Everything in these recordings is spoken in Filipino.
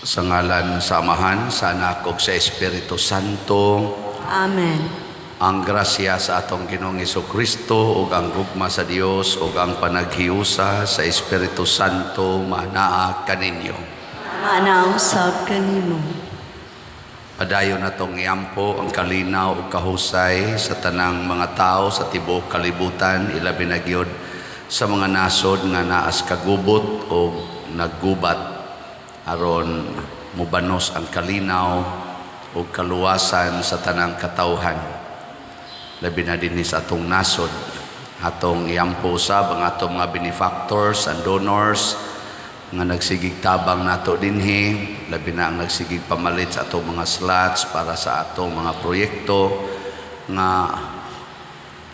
Sa ngalan sa Amahan, sa Anak ug sa Espiritu Santo. Amen. Ang grasya sa atong Ginoong Hesukristo ug ang gugma sa Dios ug ang panaghiusa sa Espiritu Santo manaa kaninyo. Manaw sab kanimo. Padayon natong iampo ang kalinaw ug kahusay sa tanang mga tao sa tibuok kalibutan, ilabi na gyud sa mga nasod nga naas kagubot o naggubat aron mubanos ang kalinaw ug kaluwasan sa tanang katawhan. Labi na dinhi sa atong nasod, atong iampo usab ang atong mga benefactors and donors nga nagsigig tabang nato dinhi, labi na ang nagsigig pamalit sa atong mga slots para sa atong mga proyekto nga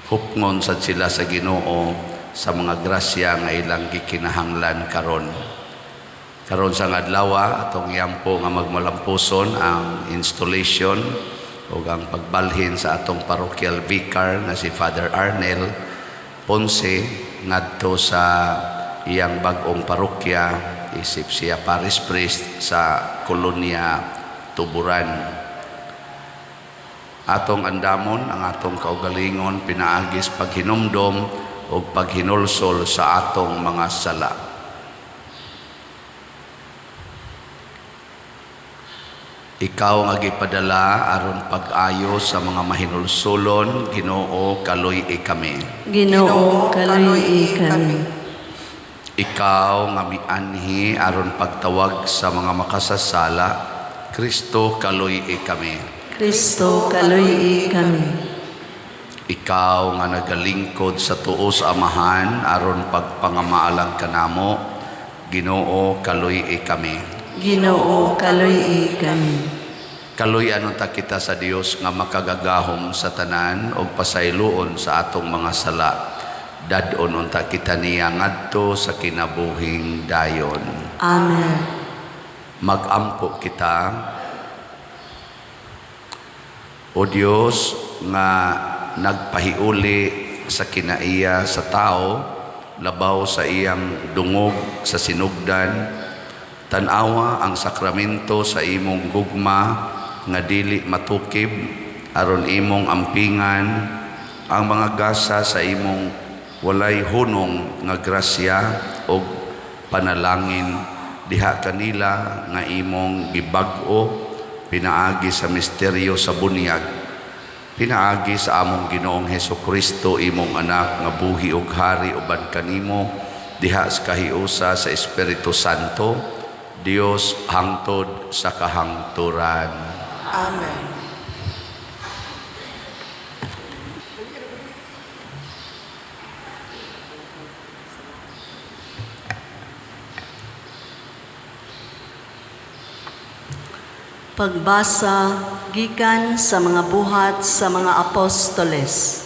hupngon sad sila sa Ginoo sa mga grasya nga ilang gikinahanglan karon. Karon sa adlaw atong iampo nga magmalampuson ang installation o ang pagbalhin sa atong parochial vicar na si Father Arnel Ponce ngadto sa iyang bag-ong parokya, isip siya parish priest sa Kolonya Tuburan. Atong andamon ang atong kaugalingon pinaagis paghinumdom o paghinulsol sa atong mga sala. Ikaw nga gipadala aron pag-ayo sa mga mahinulsulon, Ginoo kaluy-i kami. Ginoo kaluy-i kami. Ikaw nga mianhi aron pagtawag sa mga makasasala, Kristo kaluy-i kami. Kristo kaluy-i kami. Ikaw nga nagalingkod sa tuo sa Amahan aron pagpangamaalang kanamo, Ginoo kaluy-i kami. Ginoo kaluy-i kami. Kaluy-anon ta kita sa Dios nga makagagahom sa tanan og pasayloon sa atong mga sala. Dadon unta kita niya ngadto sa kinabuhing dayon. Amen. Magampo kita. O Dios nga nagpahiuli sa kinaiya sa tao, labaw sa iyang dungog sa sinugdan, tanawa ang sakramento sa imong gugma nga dili matukib aron imong ampingan ang mga gasa sa imong walay hunong nga grasya o panalangin diha kanila nga imong gibag-o pinaagi sa misteryo sa bunyag, pinaagi sa among Ginoong Hesukristo imong anak nga buhi ug hari uban kanimo diha sa kahiusa sa Espiritu Santo, Dios hangtod sa kahangturan. Amen. Pagbasa gikan sa mga buhat sa mga apostoles.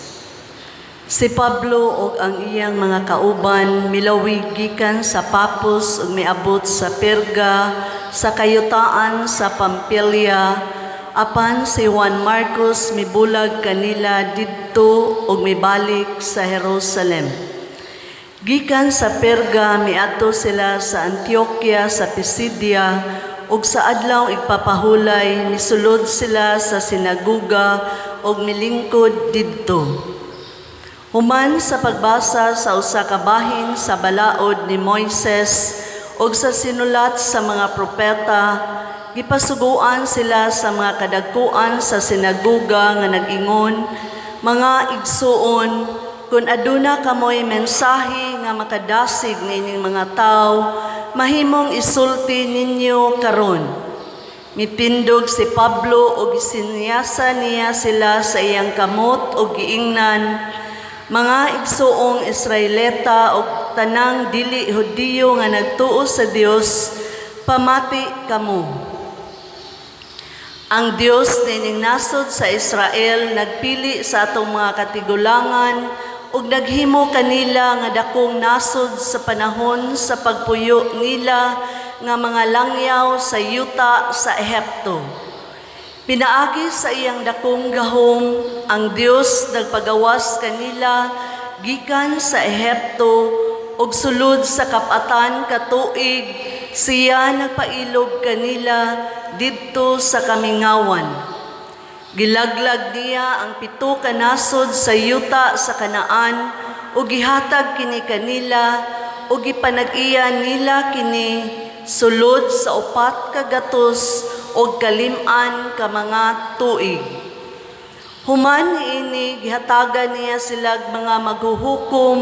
Si Pablo ug ang iyang mga kauban milawig gikan sa Papos ug miabot sa Perga, sa kayutaan sa Pampilya, apan si Juan Marcos mibulag kanila didto ug mibalik sa Jerusalem. Gikan sa Perga miadto sila sa Antioquia sa Pisidia ug sa adlaw igpapahulay misulod sila sa sinaguga ug milingkod didto. Human sa pagbasa sa usa ka bahin sa balaod ni Moises ug sa sinulat sa mga propeta, gipasuguan sila sa mga kadagkuan sa sinaguga nga nag-ingon, mga igsuon, kung aduna kamoy mensahe nga makadasig nining mga tao, mahimong isulti ninyo karon. Mipindog si Pablo ug isinyasa niya sila sa iyang kamot ug giingnan, mga igsuong Israelita ug tanang dili Hudiyo nga nagtuo sa Dios, pamati kamo. Ang Dios nining nasod sa Israel nagpili sa atong mga katigulangan ug naghimo kanila nga dakong nasod sa panahon sa pagpuyo nila nga mga langyaw sa yuta sa Ehipto. Pinaagi sa iyang dakong gahom, ang Dios nagpagawas kanila gikan sa Ehipto ug sulod sa kapatan katuig siya nagpailog kanila didto sa kamingawan. Gilaglag niya ang 7 ka nasod sa yuta sa Kanaan ug gihatag kini kanila ug gipanag-iya nila kini sulod sa 4 ka gatos ug kalim-an ka mga tuig. Human niini gihatagan niya silag mga maghuhukom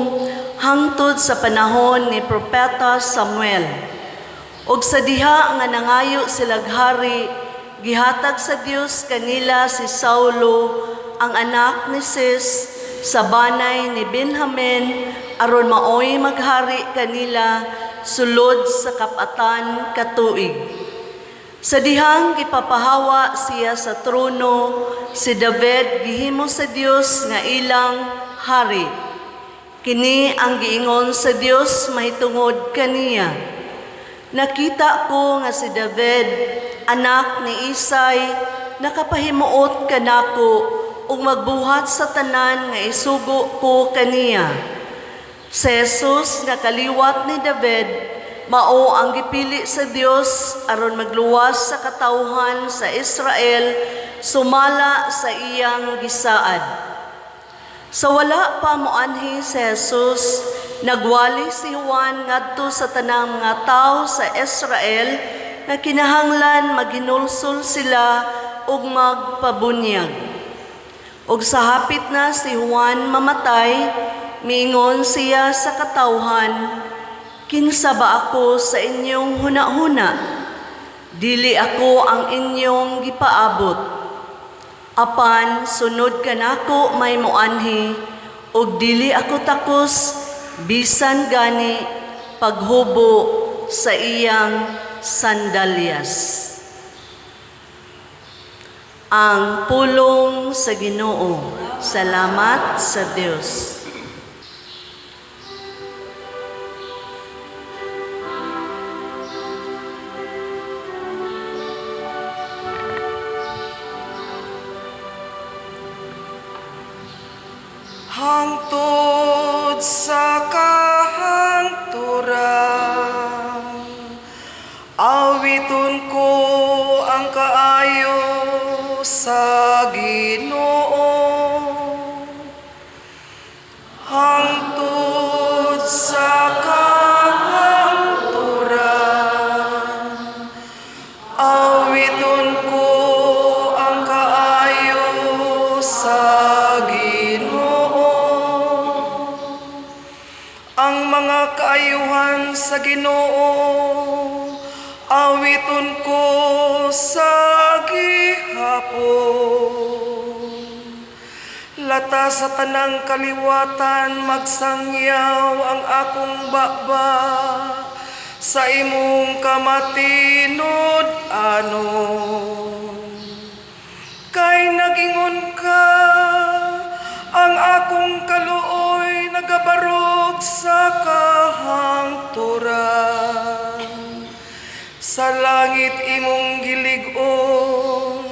hangtod sa panahon ni Propeta Samuel. Ug sa diha nga nangayo silag hari, gihatag sa Dios kanila si Saulo, ang anak ni Cis, sa banay ni Benjamin, aron maoy maghari kanila sulod sa kapatan katuig. Sa dihang gipapahawa siya sa trono, si David gihimo sa Dios nga ilang hari. Kini ang giingon sa Dios mahitungod kaniya. Nakita ko nga si David, anak ni Isay, nakapahimuot kanako ug magbuhat sa tanan nga isugo ko kaniya. Si Jesus nga kaliwat ni David, mao ang gipili sa Dios aron magluwas sa katawhan sa Israel sumala sa iyang gisaad. Sa wala pa moanhi si Jesus, nagwali si Juan ngadto sa tanang mga tawo sa Israel nga kinahanglan maghinulsol sila ug magpabunyag. Ug sa hapit na si Juan mamatay, miingon siya sa katawhan, "Kinsa ba ako sa inyong huna-huna? Dili ako ang inyong gipaabot. Apan sunod kanako may moanhi, ug dili ako takos bisan gani paghubo sa iyang sandalyas." Ang pulong sa Ginoo. Salamat sa Dios. Hangtod sa kahangturan, awiton ko ang kaayo sa Ginoo. Hangtod sa kahangturan, awiton ko ang kaayo sa Ginoo. Ang mga kaayuhan sa Ginoo, awiton ko sa gihapon. Lata sa tanang kaliwatan, magsangyaw ang akong baba sa imong kamatinod anon. Kay nagingon ka, ang akong kaluoy nagabarog sa kahangturan. Sa langit imong gilig-on,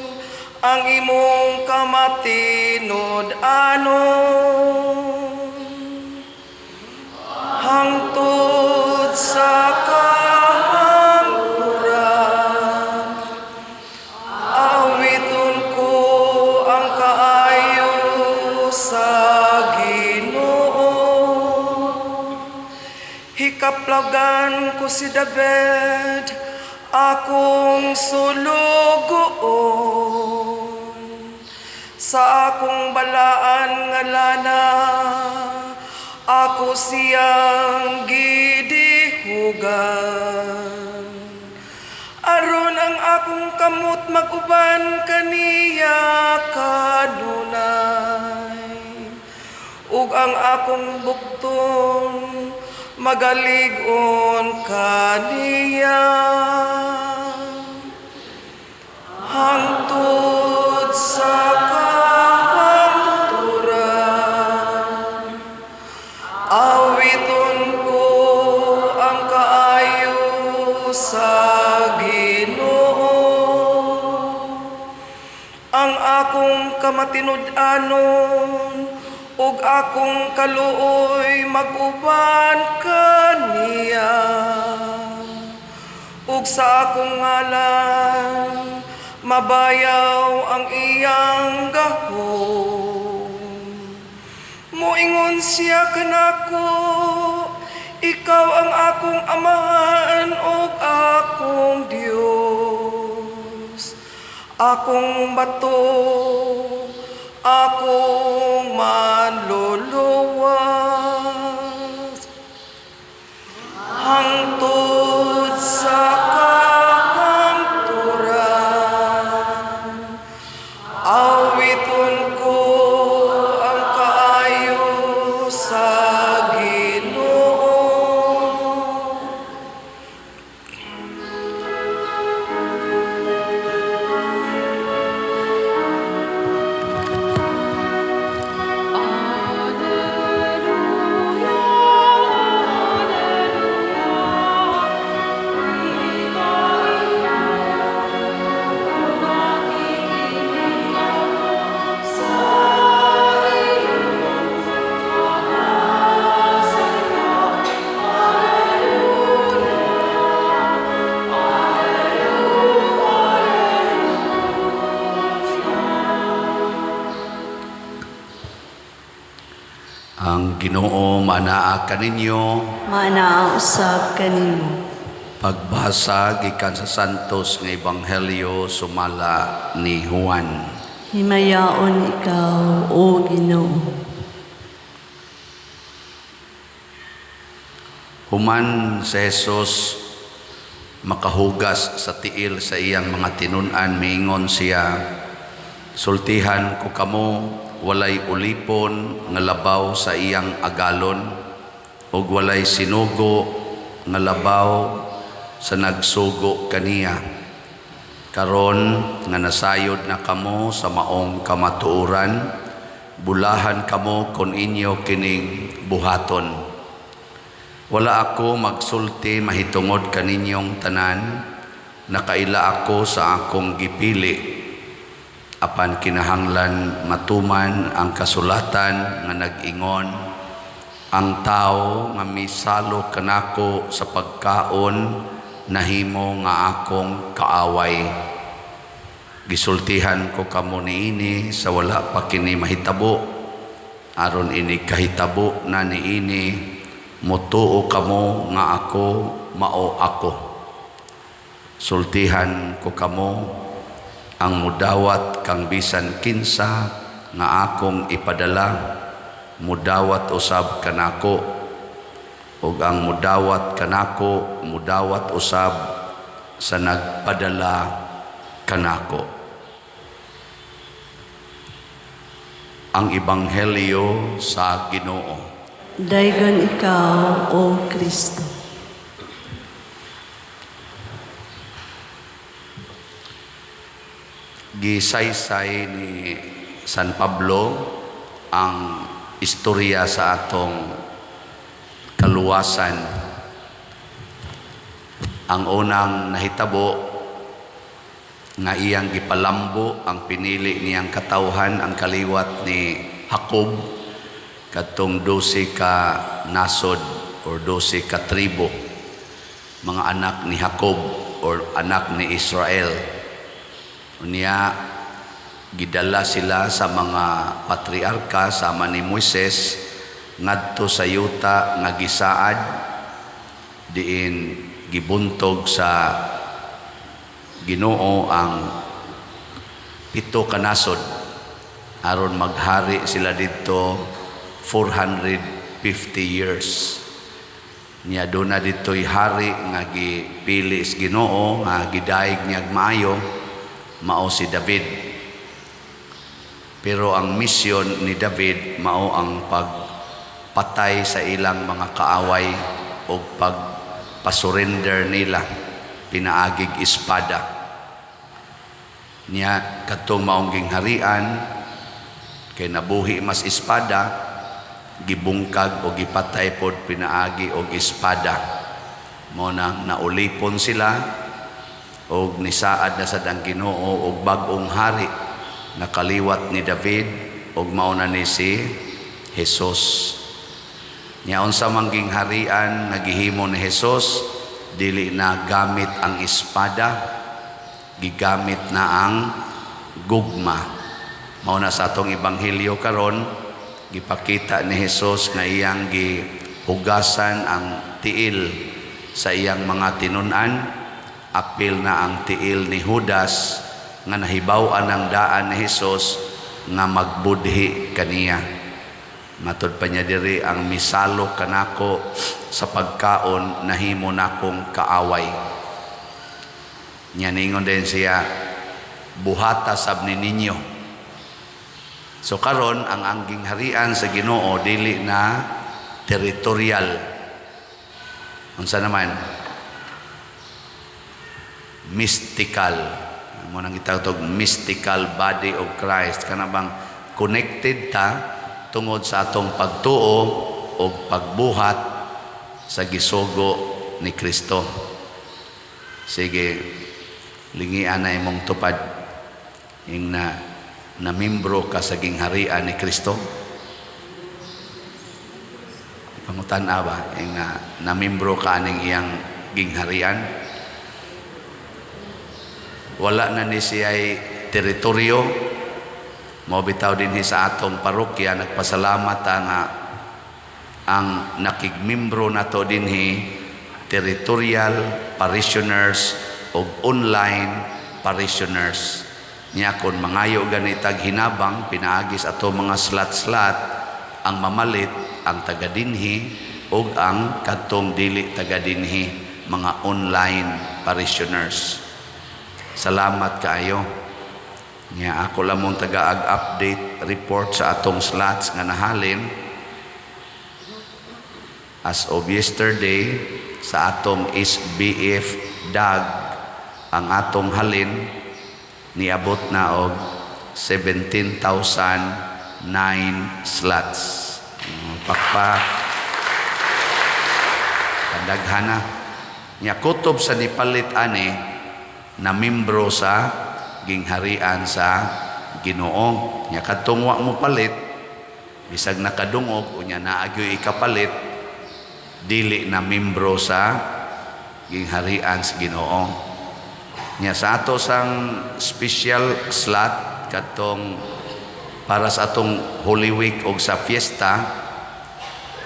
ang imong kamatinod anon. Hangtod sa kahangturan, awiton ko ang kaayo sa Ginoo. Hikaplagan ko si David, akong sulugoon. Sa akong balaan nga lana, ako siyang gidihugan. Aron ang akong kamot mag-uban kaniya kanunay, ug ang akong buktong magalig-on kaniya. Hangtod sa kahangturan, awiton ko ang kaayo sa Ginoo. Ang akong kamatinud-anon ug akong kaluoy mag-uban kaniya. sa akong ngalan mabayaw ang iyang gahom. Moingon siya kanako, ikaw ang akong amahan o akong Diyos. Akong bato, akong manluluwas. Hangtod sa kahangturan, awiton ko ang kaayo sa Ginoo. Ang Ginoo manaa kaninyo. Manaausab kanimo. Pagbasa gikan sa Santos nga Ebanghelyo sumala ni Juan. Himayaon ikaw, O Ginoo. Human si Jesus makahugas sa tiil sa iyang mga tinun-an, miingon siya, sultihan ko kamo, walay ulipon nga labaw sa iyang agalon, ug walay sinugo nga labaw sa nagsugo kaniya. Karon nga nasayod na kamo sa maong kamatuoran, bulahan kamo kon inyo kining buhaton. Wala ako magsulti mahitungod kaninyong tanan, nakaila ako sa akong gipili. Apan kinahanglan matuman ang kasulatan nga nag-ingon, ang tao nga misalo kanako sa pagkaon nahimo nga akong kaaway. Gisultihan ko kamo niini sa wala pa kini mahitabo, aron ini kahitabo na niini mutuo kamo nga ako mao ako. Sultihan ko kamo ang mudawat kang bisan kinsa nga akong ipadala, mudawat usab kanako, ug ang mudawat kanako, mudawat usab sa nagpadala kanako. Ang Ebanghelyo sa Ginoo. Daygon ikaw, O Kristo. Gisaysay ni San Pablo ang istorya sa atong kaluwasan. Ang unang nahitabo nga iyang gipalambo ang pinili niyang katawhan, ang kaliwat ni Jacob, katong 12 ka nasod or 12 ka tribo, mga anak ni Jacob or anak ni Israel. Unya gidala sila sa mga patriarka sama ni Moises ngadto sa yuta nga gisaad diin gibuntog sa Ginoo ang 7 ka nasod aron maghari sila didto 450 years. Nya duna dito'y hari nga gipili sa Ginoo nga gidaig niyag maayo, mao si David. Pero ang misyon ni David mao ang pagpatay sa ilang mga kaaway o pagpasurrender nila, pinaagig espada. Niya katong maong gingharian kay nabuhi mas espada, gibungkag o gipatay pod pinaagi og espada. Mao nang naulipon sila og nisaad na sa Ginoo og bag-ong hari nakaliwat ni David og mao na ni si Jesus. Nya unsa man ging harian nga gihimo ni Jesus dili na gamit ang espada, gigamit na ang gugma. Mao na sa atong ebanghelyo karon, gipakita ni Hesus nga iyang gihugasan ang tiil sa iyang mga tinun-an. Apil na ang tiil ni Judas nga nahibaw-an ang daan ni Hesus nga magbudhi kaniya. Matod pa niya diri, ang misalo kanako sa pagkaon nahimo nakong kaaway. Nya ningon din siya, buhata sab ni ninyo. So karon ang angging harian sa Ginoo dili na territorial. Unsa naman? Mystical. Mo nang itawag mystical body of Christ. Kana bang connected ta tungod sa atong pagtuo o pagbuhat sa gisugo ni Kristo. Sige, lingian na imong tupad ing na membro ka sa gingharian ni Kristo. Pangutan-a ba ing na membro ka ning iyang gingharian? Wala na ni siya'y teritoryo. Mabitaw din sa atong parokya, nagpasalamat nga ang nakigmimbro na to din territorial parishioners o online parishioners. Niya kung mangayo ganitag hinabang, pinaagis ato mga slat-slat, ang mamalit, ang tagadinhi, o ang katong dili tagadinhi, mga online parishioners. Salamat kaayo. Nya ako lamong taga-update report sa atong slots nga nahalin. As of yesterday, sa atong SBF DAG, ang atong halin niabot na og 17,009 slots. Pakpak. Kandaghana. Nya kutob sa nipalit ani na membro sa gingharian sa Ginoo. Nya kadtong wa mo palit, bisag nakadungog unya naagyoy ikapalit, dili na membro sa gingharian sa Ginoo. Nya sa ato sang special slot kadtong para sa atong Holy Week o sa fiesta,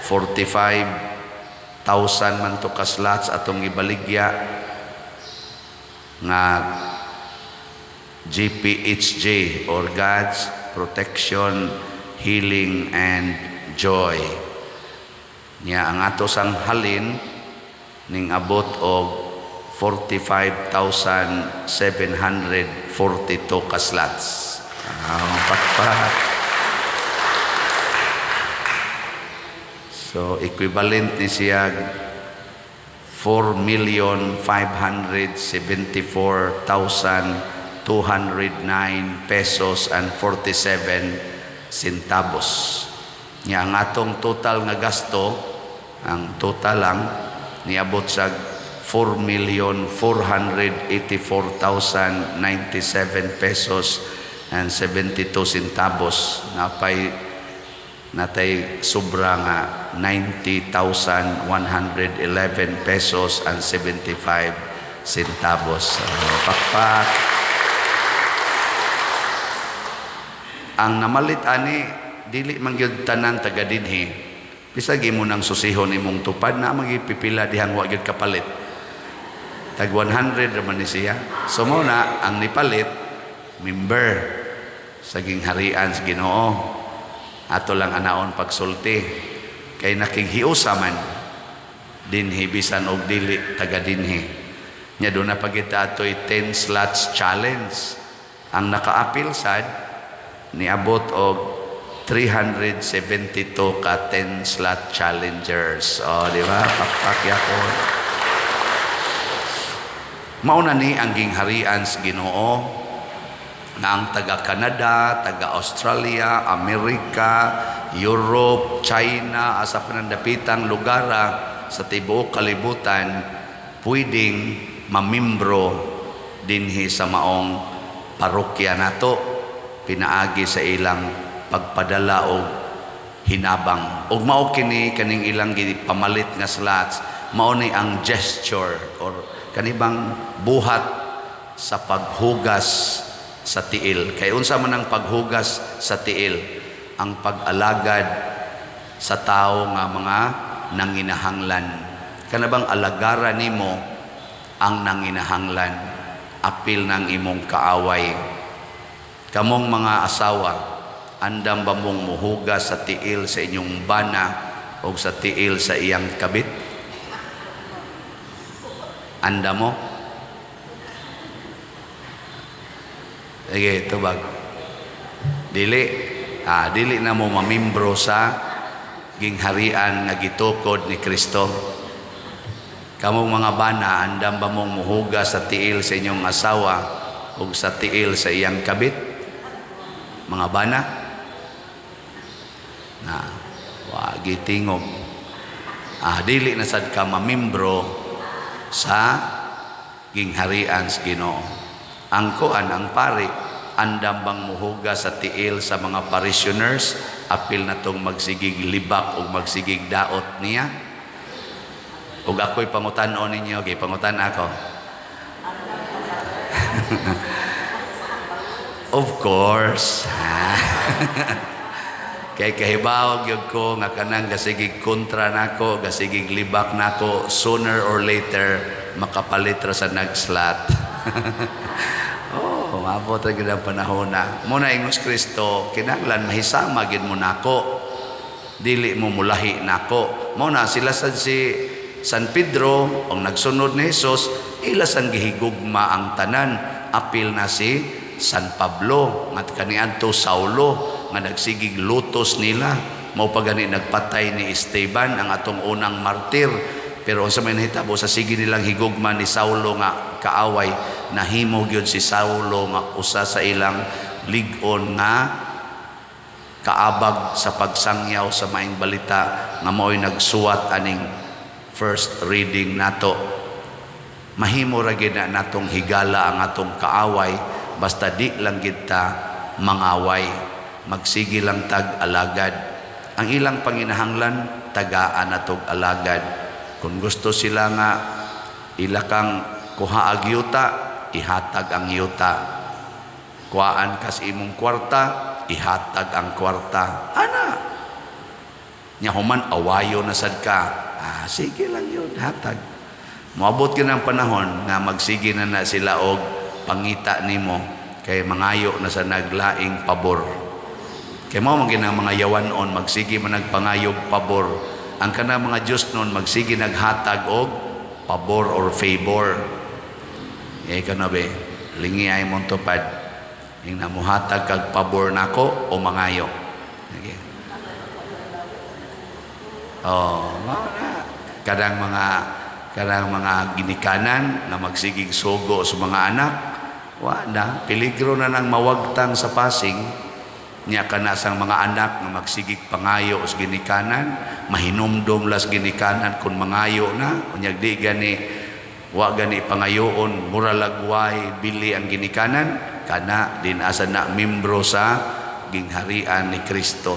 45,000 man to ka slots atong ibaligya nga GPHJ or God's Protection, Healing and Joy. Nya ang ato sang halin ning abot og 45,742 ka slots. Pakpak. So equivalent ni siya 4,574,209 pesos and 47 centavos. Nya ang atong total nga gasto, ang total lang niabot sa 4,484,097 pesos and 72 centavos. Natay sobra nga 90,111 pesos and 75 centavos. Pakpak. Ang namalit ani dili man gyud tanan taga dinhi. Bisag imo nang susihon imong tupad na magipipila dihang wa gyud kapalit. Tag 100 raman ni siya. So mo na ang nipalit member sa gingharian sa Ginoo. Ato lang anaon pagsulti kay nakighiusa man dinhi bisan og dili taga dinhi. Nya do na pagita atoy 10 slots challenge. Ang nakaapil sad niabot og 372 ka 10 slot challengers. O di ba? Pakpakya ko. Mauna ni ang gingharian sa Ginoo na ang taga-Canada, taga-Australia, Amerika, Europe, China, asa panandapitang lugar sa tibuok kalibutan, pwedeng mamimbro dinhi sa maong parokya nato, pinaagi sa ilang pagpadala o hinabang. Ug mao kini kaning ilang pamalit nga slots, mao ni ang gesture or kanibang buhat sa paghugas sa tiil. Kay unsa man ang paghugas sa tiil? Ang pag-alagad sa tao nga mga nanginahanglan. Kanabang alagara nimo ang nanginahanglan, apil ng imong kaaway. Kamong mga asawa, andam ba mong muhugas sa tiil sa inyong bana o sa tiil sa iyang kabit? Anda mo? Sige, tubag. Dili. Dili na mo mamimbro sa gingharian nga gitukod ni Kristo. Kamong mga bana, andam ba mong muhugas sa tiil sa inyong asawa o sa tiil sa iyang kabit? Mga bana? Wagi tingog. Dili na sad ka mamimbro sa gingharian sa Ginoo. Ang kuan, ang pari, andam bang muhugas sa tiil sa mga parishioners, apil na tong magsigig libak o magsigig daot niya? Ug ako'y pangutan-on ninyo, okay, pangutan ako. Of course. Kay kahibaw gyud ko nga kanang gasigig kontra nako, gasigig libak nako, sooner or later makapalit ra sa nagslot. Maabot ra gyud ang panahon na. Muna ingos Kristo, kinahanglan mahisama gyud mo nako. Dili mo mulahi nako. Muna sila sad si San Pedro ang nagsunod ni Jesus, ila sang gihigugma ang tanan, apil na si San Pablo ngat kaniadto Saulo nga nagsigig lutos nila, mao pa gani nagpatay ni Esteban ang atong unang martir. Pero sa may nahitabo sa sige nilang higugma ni Saulo nga kaaway, nahimo gyud si Saulo nga usa sa ilang lig-on nga kaabag sa pagsangyaw sa maing balita nga mao'y nagsuwat aning first reading nato. Mahimo ra gyud na natong higala ang atong kaaway, basta di lang gid ta mangaway. Magsige lang tag alagad. Ang ilang panginahanglan, tagaan natog alagad. Kung gusto sila nga ilakang kuha ag yuta, ihatag ang yuta. Kuhaan kas imong kwarta, ihatag ang kwarta. Ana, nya human awayo na sad ka. Sige lang yun, hatag. Moabot ka ng panahon nga magsige na sila og pangita nimo, kay mangayo na sa naglaing pabor. Kay mo mga mga yawanon magsige man nagpangayog pabor. Ang kana mga Diyos noon magsige naghatag og pabor or favor. Kanabe, lingi ay mong tupad. Yung namuhatag kag pabor nako o mangayo. Okay. Kadang mga ginikanan na magsigig sugo sa mga anak, wala, peligro na nang mawagtang sa pasing. Niya kanasang mga anak na magsigig pangayo sa ginikanan, mahinumdom las ginikanan kung mangayo na, unyag di gani, wa gani pangayoon, muralagway, bili ang ginikanan, kana din asa na membro sa gingharian ni Kristo.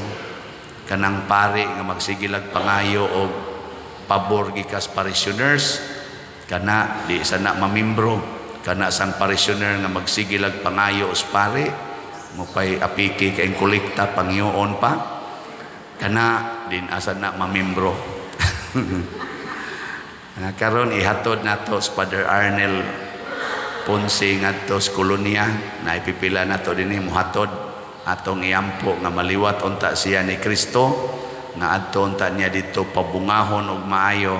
Kanang pari nga magsigilag pangayo o pabor gikas parishioners, kana di sa na mamimbro, kana sang parishioner nga magsigilag pangayo os pari, mo pay apiki kay kolekta pangyoon pa, kana din asa na mamimbro. Karon ihatod nato sa Father Arnel Ponce ngadto sa kolonya, na ipipila nato dinhi muhatod atong iampo nga maliwat unta siya ni Kristo, nga adto unta niya dito pabungahon og maayo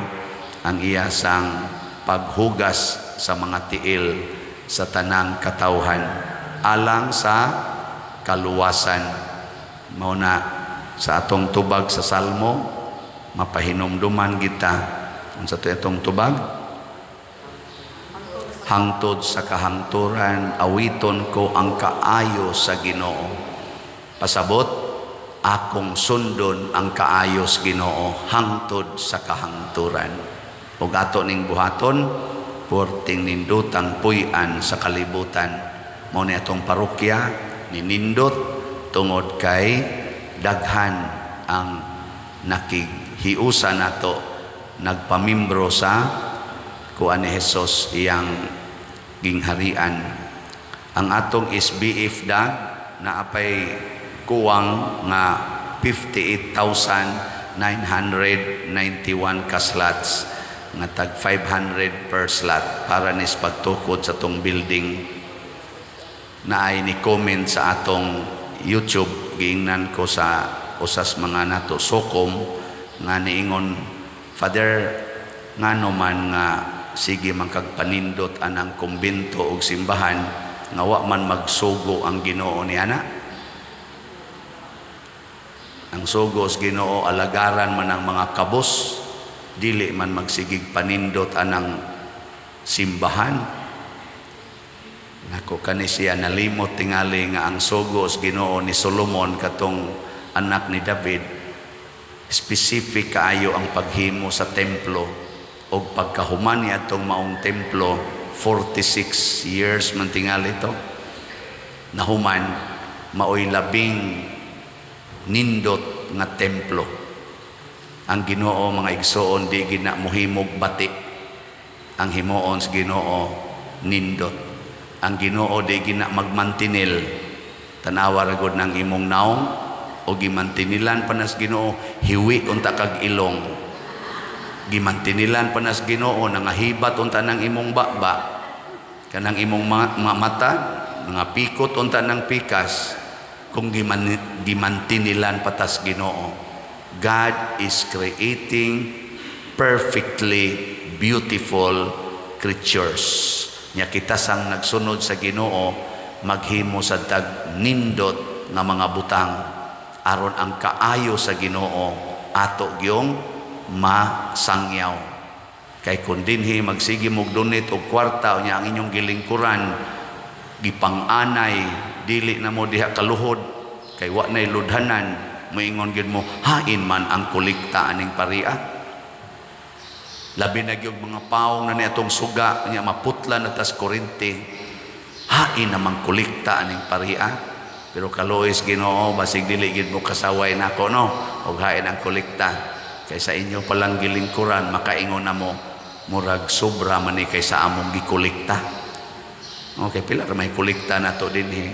ang iya sang paghugas sa mga tiil sa tanang katawhan alang sa kaluwasan. Mao na sa atong tubag sa Salmo, mapahinumduman kita unsa to itong tubag, hangtod sa kahangturan awiton ko ang kaayo sa Ginoo. Pasabot, akong sundon ang kaayo sa Ginoo hangtod sa kahangturan. Ug ato ning buhaton, porting nindutang puy-an sa kalibutan. Mao ni atong parokya ninindot tungod kay daghan ang nakighiusa nato nagpamimbro sa kuan ni Hesus iyang gingharian. Ang atong SBF dag na apay kuwang nga 58,991 ka slots nga tag 500 per slot para nis pagtukod sa tong building. Na ay ni comment sa atong YouTube, giingnan ko sa usas mga nato sokom nga niingon, Father, ngano man nga sige man kagpanindot anang kumbento og simbahan nga wa man magsugo ang Ginoo ni ana. Ang sugos Ginoo alagaran man ang mga kabos, dili man magsigig panindot anang simbahan. Nako kani siya nalimot tingali nga ang sugos Ginoo ni Solomon katong anak ni David, specific kaayo ang paghimo sa templo o pagkahuman niya itong maong templo. 46 years man tingali ito nahuman, maoy labing nindot nga templo. Ang Ginoo mga igsoon di gina muhimog bati, ang himuon sa Ginoo nindot. Ang Ginoo di gina magmantinil, tanawa ra gud nang imong naong o gimantinilan panas Ginoo hiwi unta kag ilong, gimantinilan panas Ginoo nangahibat unta nang imong baba, kanang imong mga mata nga pikot unta nang pikas kung gimantinilan patas Ginoo. God is creating perfectly beautiful creatures. Nya kita sang nagsunod sa Ginoo maghimo sa tag nindot nga mga butang aron ang kaayo sa Ginoo ato gyung masangyaw. Kay kun dinhi magsige mog donate og kwarta nya ang inyong gilingkuran gipang-anay dili na mo diha kaluhod kay wa nay ludhanan, moingon gyud mo hain man ang kolekta aning paria. Labi na gyud mga paong na niatong suga nya maputla na tas kurente, hain namang kolekta aning paria. Pero kalois Ginoo basig dili gid mo kasaway nako no og hain ang kolekta kay sa inyo palang gilingkuran makaingon na mo murag sobra man ni kaysa among gikolekta. Okay, pila ra may kolekta nato dinhi,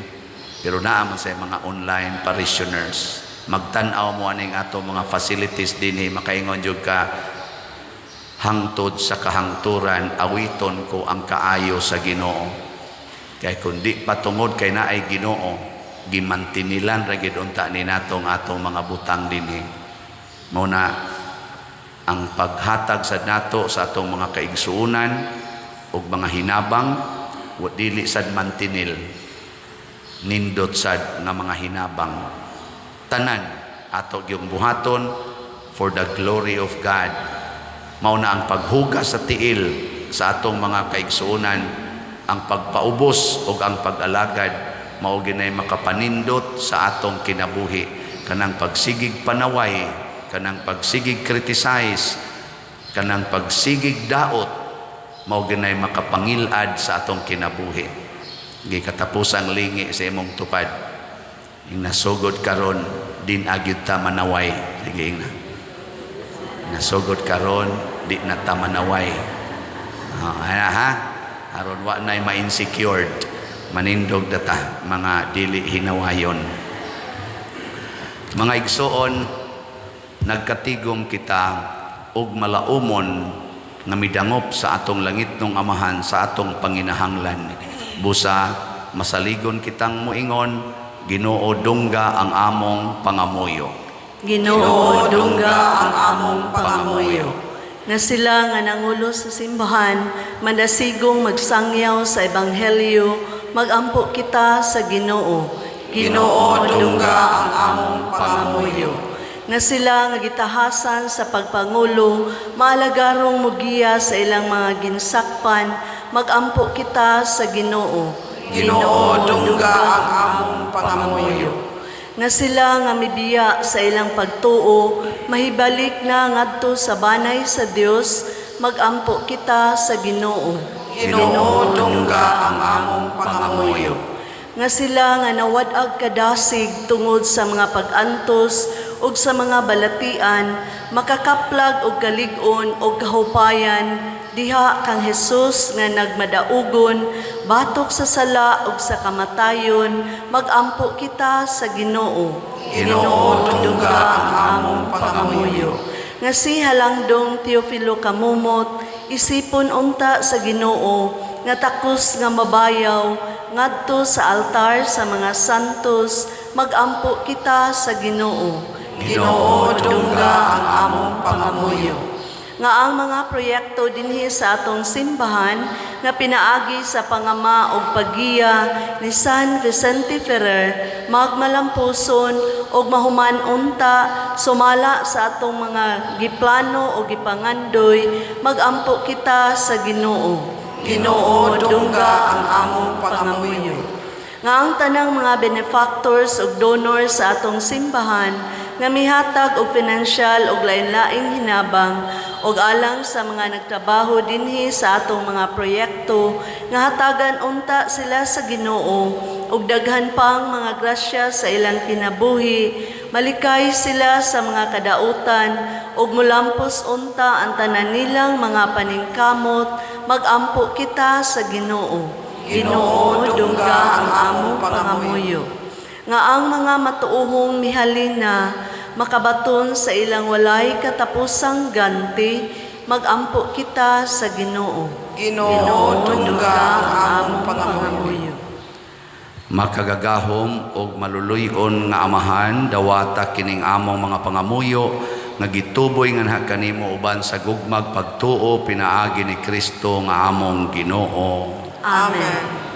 pero naa man sa mga online parishioners magtan-aw mo aning ato mga facilities dinhi, makaingon jud ka hangtod sa kahangturan awiton ko ang kaayo sa Ginoo. Kay kundi patungod kay naay Ginoo gimantinilan ra gid unta ni natong atong mga butang dinhi. Mao na ang paghatag sa nato sa atong mga kaigsuonan ug mga hinabang wa dili sad mantinil, nindot sad nga mga hinabang. Tanan ato gyung buhaton for the glory of God. Mao na ang paghugas sa tiil sa atong mga kaigsuonan, ang pagpaubos o ang pag-alagad, mao ginay makapanindot sa atong kinabuhi. Kanang pagsigig panaway, kanang pagsigig criticize, kanang pagsigig daot, mao ginay makapangilad sa atong kinabuhi. Gikatapusang lingi sa imong tupad. Ing nasugod karon din agyud ta manaway. Sige na. Nasugod karon di na ta manaway. Aron wa nay ma-insecured, manindog data mga dili hinawayon. Mga igsoon, nagkatigom kita og malaumon nga midangop sa atong langitnong Amahan sa atong panginahanglan. Busa masaligon kitang muingon, Ginoo dungga ang among pangamuyo. Ginoo dungga ang among pangamuyo. Nga sila nga nangulo sa simbahan, manasigong magsangyaw sa ebanghelyo, magampo kita sa Ginoo. Ginoo dungga ang among pangamuyo. Nga sila nga gitahasan sa pagpangulo, maalagarong mugiya sa ilang mga ginsakpan, magampo kita sa Ginoo. Ginoo dungga ang among pangamuyo. Nga sila nga mibiya sa ilang pagtuo, mahibalik na ngadto sa banay sa Dios, magampo kita sa Ginoo. Ginoo dungga ang among pangamuyo. Nga sila nga nawad-ag kadasig tungod sa mga pag-antos ug sa mga balatian, makakaplag og kalig-on og kahupayan, diha kang Hesus nga nagmadaugon, batok sa sala ug sa kamatayon, magampo kita sa Ginoo. Ginoo, dungga ang among pangamuyo. Nga si Halangdong Teofilo Kamumot, isipon unta sa Ginoo, nga takos nga mabayaw, ngadto sa altar sa mga santos, magampo kita sa Ginoo. Ginoo, dungga ang among pangamuyo. Nga ang mga proyekto dinhi sa atong simbahan nga pinaagi sa pangama ug paggiya ni San Vicente Ferrer magmalampuson ug mahuman unta sumala sa atong mga giplano o gipangandoy, magampo kita sa Ginoo. Ginoo, dungga ang among pangamuyo. Nga ang tanang mga benefactors ug donors sa atong simbahan nga mihatag og pinansyal ug lain-laing hinabang ug alang sa mga nagtrabaho dinhi sa atong mga proyekto nga hatagan unta sila sa Ginoo ug daghan pang mga grasya sa ilang kinabuhi, malikay sila sa mga kadautan ug mulampos unta ang tanan nilang mga paningkamot, magampo kita sa Ginoo. Ginoo, dungga ang among pangamuyo. Nga ang mga matuohong mihalina, makabaton sa ilang walay katapusang ganti, magampo kita sa Ginoo. Ginoo, dungga ang among pangamuyo. Makagagahom og maluluyon nga amahan, dawata kining among mga pangamuyo nga gituboy nga naha kanimo uban sa gugmag pagtuo pinaagi ni Kristo nga among Ginoo. Amen.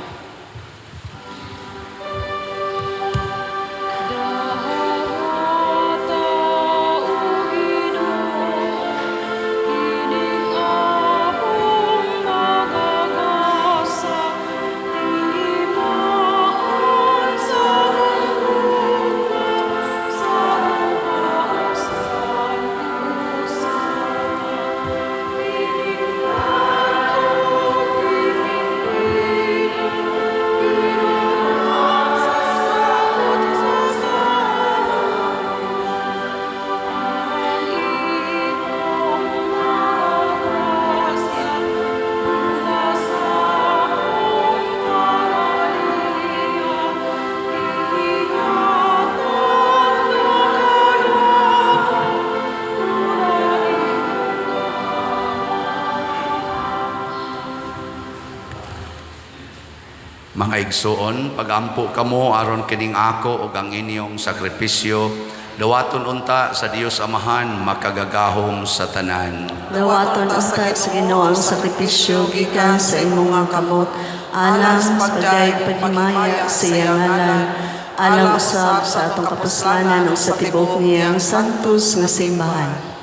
Mga igsoon, pagampo kamo aron kining ako ug ang inyong sakripisyo, dawaton unta sa Dios Amahan makagagahom sa tanan. Dawaton unta sa Ginoo ang sakripisyo gikan sa imong mga kamot, alang sa pagdayeg paghimaya sa iyang ngalan, alang usab sa atong kapuslanan ug sa tibok niyang santos nga simbahan.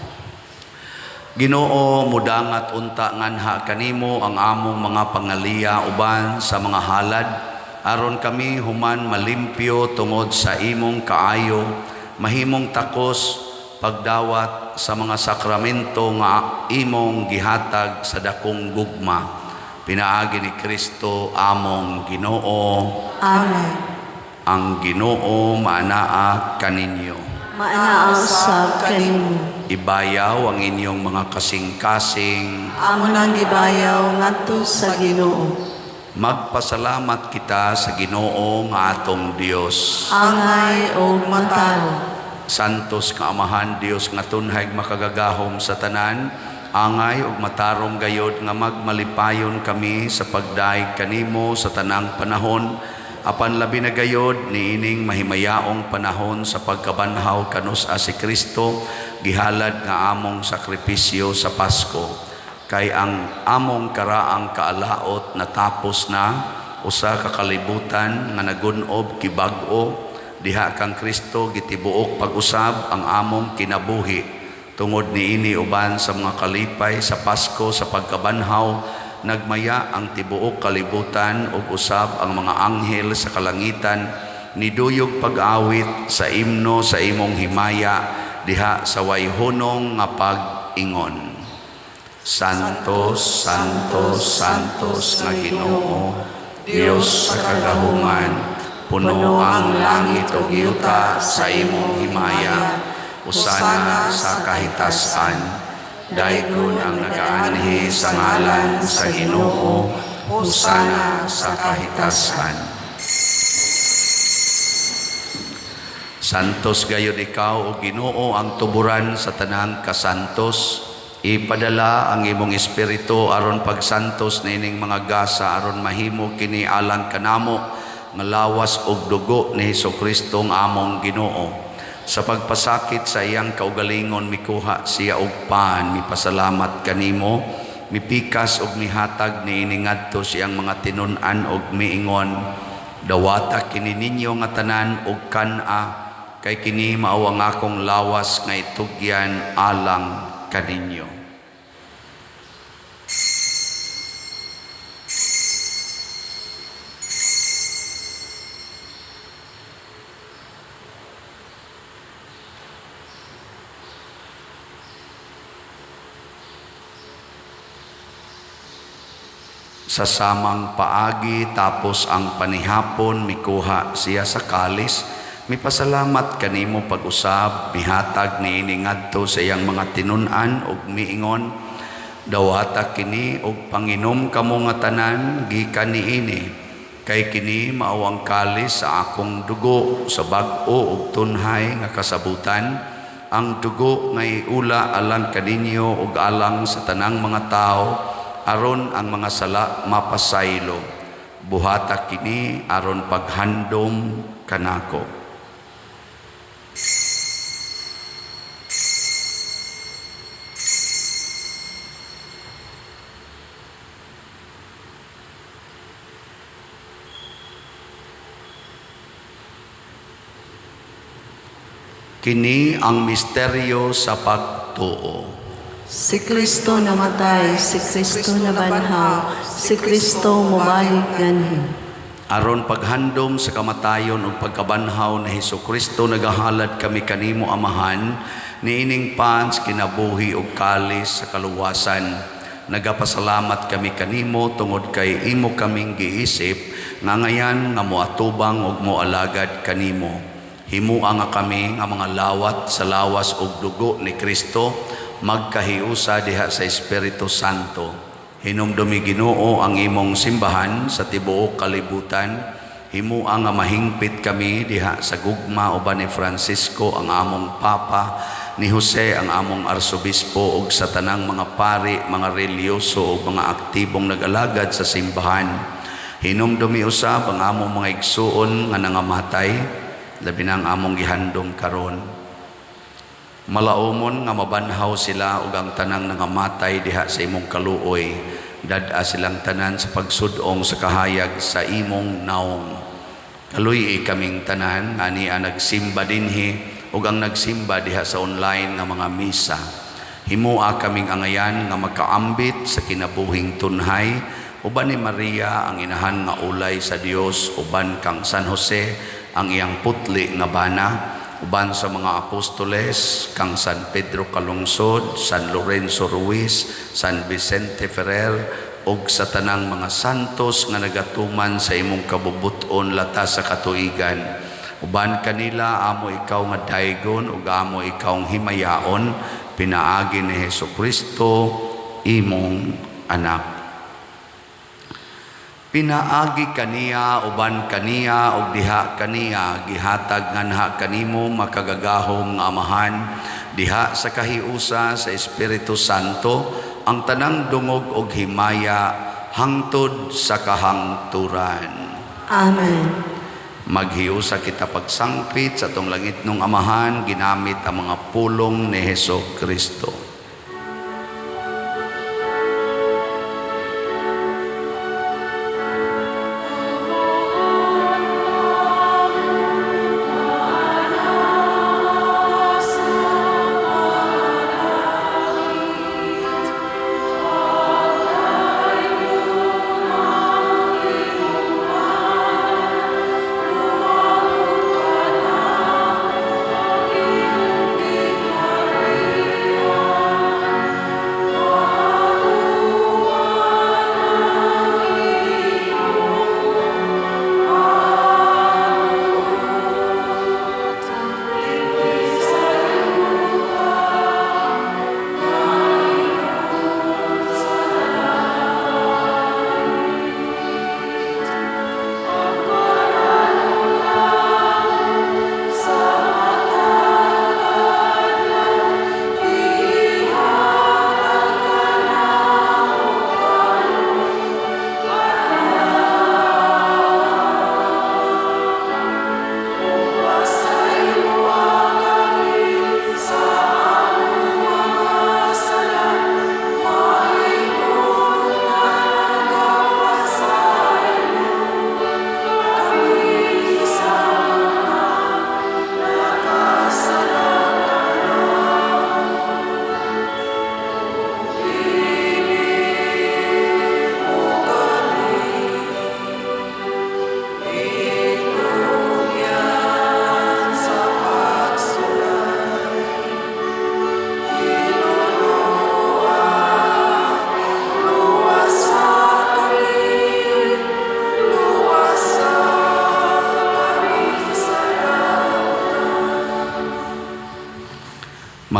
Ginoo, mudangat unta nganha kanimo ang among mga pangaliya uban sa mga halad, aron kami human malimpyo tungod sa imong kaayo, mahimong takos pagdawat sa mga sakramento nga imong gihatag sa dakong gugma. Pinaagi ni Kristo among Ginoo. Amen. Ang Ginoo maanaa kaninyo. Maanaa usab kanimo. Ibayaw ang inyong mga kasing-kasing. Amo nang gibayaw ngadto sa Ginoo. Magpasalamat kita sa Ginoo nga atong Dios. Angay og matalo. Santos nga Amahan Dios nga tunhay makagagahom sa tanan, angay ug matarong gayod nga magmalipayon kami sa pagdaig kanimo sa tanang panahon, apan labi na gayod niining mahimayaong panahon sa pagkabanhaw kanus si Kristo, gihalad nga among sakripisyo sa Pasko. Kay ang among karaang kaalaot natapos na, usa ka kalibutan nga nagunob kibag-o, diha kang Kristo gitibuok pag-usab ang among kinabuhi. Tungod niini uban sa mga kalipay sa Pasko sa pagkabanhaw, nagmaya ang tibuok kalibutan ug usab ang mga anghel sa kalangitan, niduyog pag-awit sa imno sa imong himaya, diha sa wayhunong nga pag-ingon. Santos, Santos, Santos nga Ginoo, Dios sa kagahuman, puno ang langit ug yuta sa imong himaya. Hosana sa kahitasan, daygon ang nagaanhi sa ngalan sa Ginoo, Hosana sa kahitasan. Santos gayud ikaw o Ginoo ang tuburan sa tanang kasantos. Ipadala ang imong espiritu aron pagsantos nining mga gasa aron mahimo kini alang kanamo nga lawas og dugo ni Hesukristo nga among Ginoo. Sa pagpasakit sa iyang kaugalingon mikuha siya og pan, mipasalamat kanimo, mipikas og mihatag niini ngadto siyang mga tinun-an og miingon, dawata kini ninyo nga tanan og kan-a, kay kini mao ang akong lawas nga itugyan alang kaninyo. Sa samang paagi tapos ang panihapon mikuha siya sa kalis, mipasalamat kanimo pag-usab, mihatag niini ngadto sa iyang mga tinun-an ug miingon, dawata kini og panginom kamo nga tanan gikan niini, kay kini mao ang kalis sa akong dugo sa bag-o ug tunhay nga kasabutan, ang dugo nga iula alang kaninyo ug alang sa tanang mga tao, aron ang mga sala mapasaylo. Buhata kini aron paghandom kanako. Kini ang misteryo sa pagtuo. Si Kristo namatay, si Kristo nabanhaw, si Kristo mubalik ganhi. Aron paghandom sa kamatayon ug pagkabanhaw na Hesukristo nagahalad kami kanimo Amahan, niining pans kinabuhi ug kalis sa kaluwasan. Nagapasalamat kami kanimo tungod kay imo kaming giisip nga ngayan nga moatubang ug moalagad kanimo. Himua nga kami nga mga lawat sa lawas ug dugo ni Kristo, magkahiusa diha sa Espiritu Santo. Hinumdumi Ginoo ang imong simbahan sa tibuok kalibutan. Himua nga mahingpit kami diha sa gugma uban ni Francisco ang among Papa, ni Jose ang among Arsobispo ug sa tanang mga pari, mga reliyoso ug mga aktibong nag-alagad sa simbahan. Hinumdumi usab ang among mga igsuon nga nangamatay, labi na ang among gihandom karon. Malaumon nga mabanhaw sila ug ang tanang nangamatay diha sa imong kaluoy, dad-a silang tanan sa pagsudong sa kahayag sa imong naong. Kaluy kaming tanan nga niya nagsimba dinhi ug ang nagsimba diha sa online nga mga misa. Himua kaming angayan nga makaambit sa kinabuhing tunhay, uban ni Maria ang inahan nga ulay sa Dios, uban kang San Jose ang iyang putli nga bana, uban sa mga apostoles kang San Pedro Calungsod, San Lorenzo Ruiz, San Vicente Ferrer ug sa tanang mga santos nga nagatuman sa imong kabubuton latas sa katuigan. Uban kanila amo ikaw nga daygon ug amo ikaw himayaon, pinaagi ni Hesukristo imong anak. Pinaagi kaniya uban kaniya ug diha kaniya gihatag nganha kanimo makagagahom nga Amahan, diha sa kahiusa sa Espiritu Santo ang tanang dungog ug himaya hangtod sa kahangturan. Amen. Maghiusa kita pagsangpit sa tong langit nung Amahan ginamit ang mga pulong ni Hesukristo.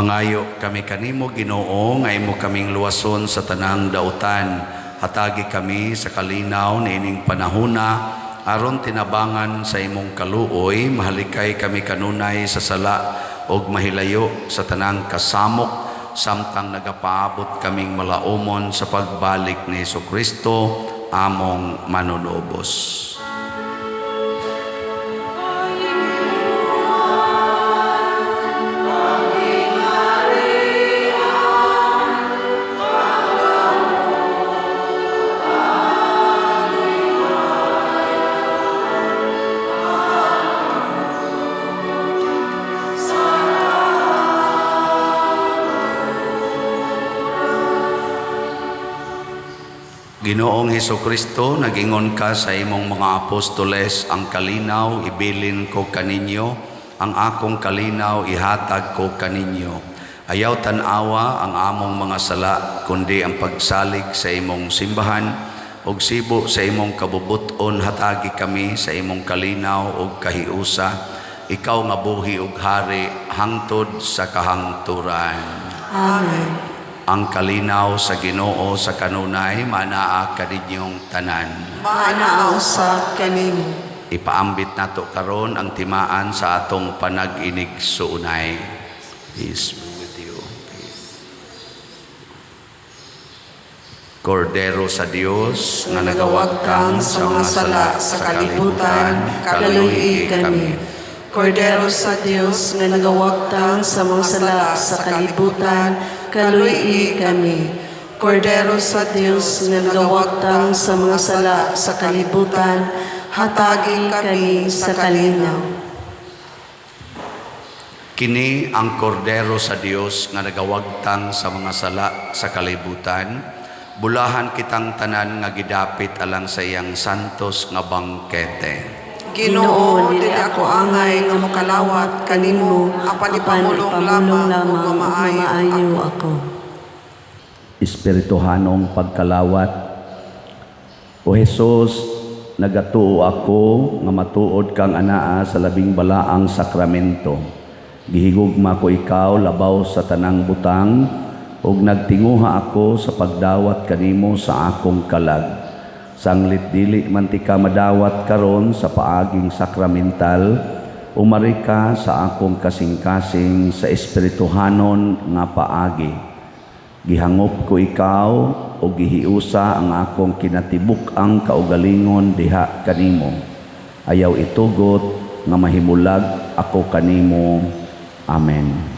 Mangayo kami kanimo Ginoo nga imo kaming luwason sa tanang dautan. Hatagi kami sa kalinaw niining panahuna aron tinabangan sa imong kaluoy. Mahalikay kami kanunay sa sala og mahilayo sa tanang kasamok samtang nagapaabot kaming malaumon sa pagbalik ni Jesucristo among manunubos. Ginoong Hesukristo, nagingon ka sa imong mga apostoles, ang kalinaw ibilin ko kaninyo, ang akong kalinaw ihatag ko kaninyo. Ayaw tanawa ang among mga sala, kundi ang pagsalig sa imong simbahan, og sibo sa imong kabubuton hatagi kami sa imong kalinaw og kahiusa, ikaw nga buhi ug hari hangtod sa kahangturan. Amen. Ang kalinaw sa Ginoo sa kanunay manaa kaninyong tanan. Manaaw sa kanimo. Ipaambit nato karon ang timaan sa atong panag-inig suunay. Peace be with you. Kordero sa Dios nga nagawagtang sa mga sala sa kalibutan, kaluy kami. Kordero sa Dios nga nagawagtang sa mga sala sa kalibutan, kaluy kami. Kordero sa Dios nga nagawagtang sa mga sala sa kalibutan, hatagi kami sa kalinaw. Kini ang kordero sa Dios nga nagawagtang sa mga sala sa kalibutan. Bulahan kitang tanan nga gidapit alang sa iyang santos nga bangkete. Ginoo, dili ako angay nga mokalawat kanimo, apan ipamulong lamang ug mamaayo ako. Espirituhanong pagkalawat. O Jesus, nagatuo ako nga matuod kang anaa sa labing balaang sakramento. Gihigugma ko ikaw labaw sa tanang butang ug nagtinguha ako sa pagdawat kanimo sa akong kalag. Sanglit dili man ti ka madawat karon sa paaging sakramental, umari ka sa akong kasing-kasing sa espirituhanon nga paagi. Gihangop ko ikaw o gihiusa ang akong kinatibuk-ang kaugalingon diha kanimo. Ayaw itugot nga mahimulag ako kanimo. Amen.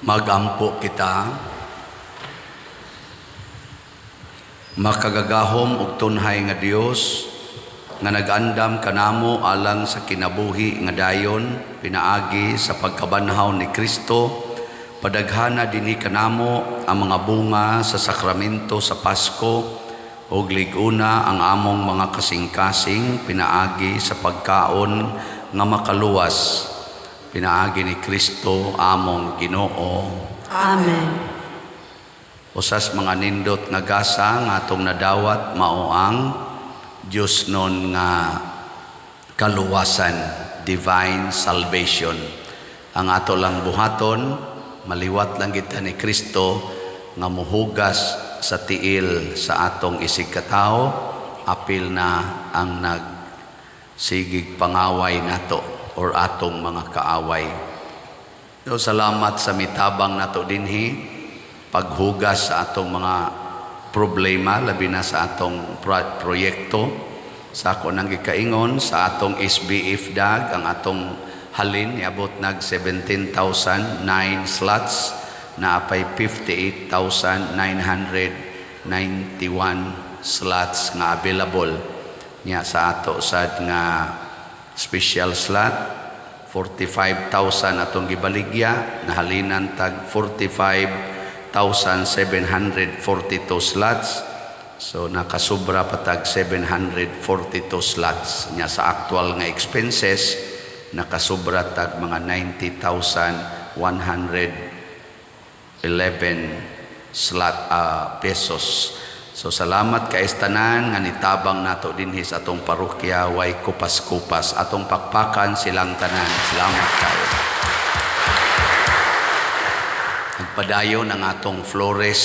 Magampo kita. Makagagahom ug tunhay nga Dios nga nag-andam kanamo alang sa kinabuhi nga dayon pinaagi sa pagkabanhaw ni Kristo, padaghana dinhi kanamo ang mga bunga sa sakramento sa Pasko ug liguna ang among mga kasing-kasing pinaagi sa pagkaon nga makaluwas pinaagi ni Kristo among Ginoo. Amen. Usas mga nindot nga gasa nga atong nadawat mao ang Diyos nun nga kaluwasan, divine salvation. Ang ato lang buhaton, maliwat lang kita ni Kristo nga muhugas sa tiil sa atong isig katao, apil na ang nagsigig pangaway nato or atong mga kaaway. So, salamat sa mitabang nato dinhi paghugas sa atong mga problema, labi na sa atong proyekto. Sa ako nang gikaingon, sa atong SBF DAG, ang atong halin, iabot nag 17,009 slots, na apay 58,991 slots nga available niya sa ato sad nga special slot. 45,000 atong gibaligya, nahalinan tag 45,742 slots. So nakasubra patag 742 slots niya sa actual nga expenses, nakasubra tag mga 90,111 pesos. So salamat kay tanan nga nitabang nato dinhi sa atong parokya, way kupas-kupas atong pakpakan silang tanan. Salamat kayo. Nagpadayon ang atong Flores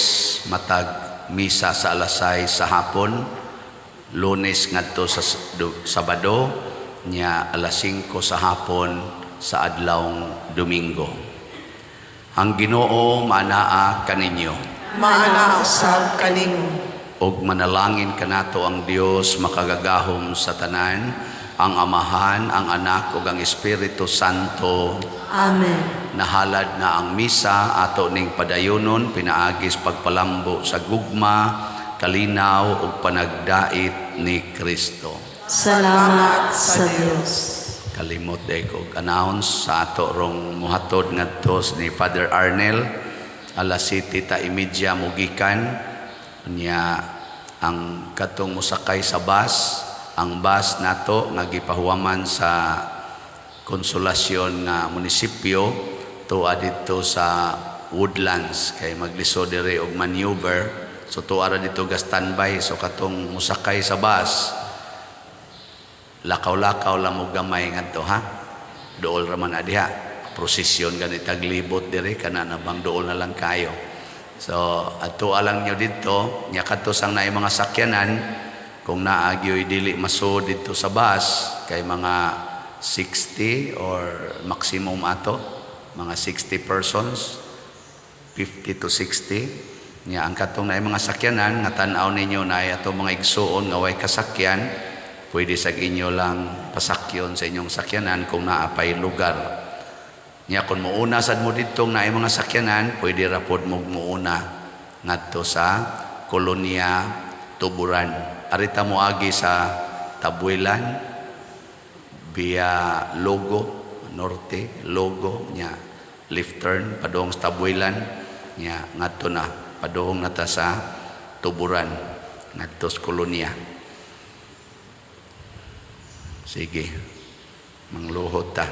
matag misa sa alasay sa hapon, Lunes ngadto sa Sabado, nya alas 5 sa hapon sa adlawng Domingo. Ang Ginoo manaa kaninyo. Maana usab kanimo. Og manalangin kanato ang Dios makagagahom sa tanan, ang Amahan, ang Anak ug ang Espiritu Santo. Amen. Nahalad na ang misa ato ning padayonon pinaagis pagpalambo sa gugma, kalinaw ug panagdait ni Kristo. Salamat sa Dios. Kalimot og announce sa ato rong muhatod ngadto ni Father Arnel alas 7:30 mugikan niya ang katong musakay sa bus. Ang bus nato nga gipahuwaman sa Konsolasyon nga munisipyo tuwa dito sa Woodlands kay maglisod diri og maneuver. So tuwa ra dito ga standby, so katong musakay sa bus lakaw-lakaw lang mo gamay ngadto ha. Dool ra man adiha. Prosesyon ganit taglibot diri kana na bang dool na lang kayo. So ato alang nyo dito nya kadto sang naay mga sakyanan kung naagyoy dili masud dito sa bus kay mga 60 or maximum ato mga 60 persons, 50 to 60 nya ang katong naay mga sakyanan nga tan-aw ninyo naay ato mga igsuon nga way kasakyan, pwede sa inyo lang pasakyon sa inyong sakyanan kung naapay lugar. Nya kung muuna sad mo ditong naay mga sakyanan, pwede ra pod mo muuna ngadto sa Kolonya Tuburan. Arita mo agi sa Tabuelan via Logo Norte, Logo nya left turn padung sa Tabuelan nya ngadto na padung nata sa Tuburan ngadto sa Kolonya. Sige, mangluhot ta.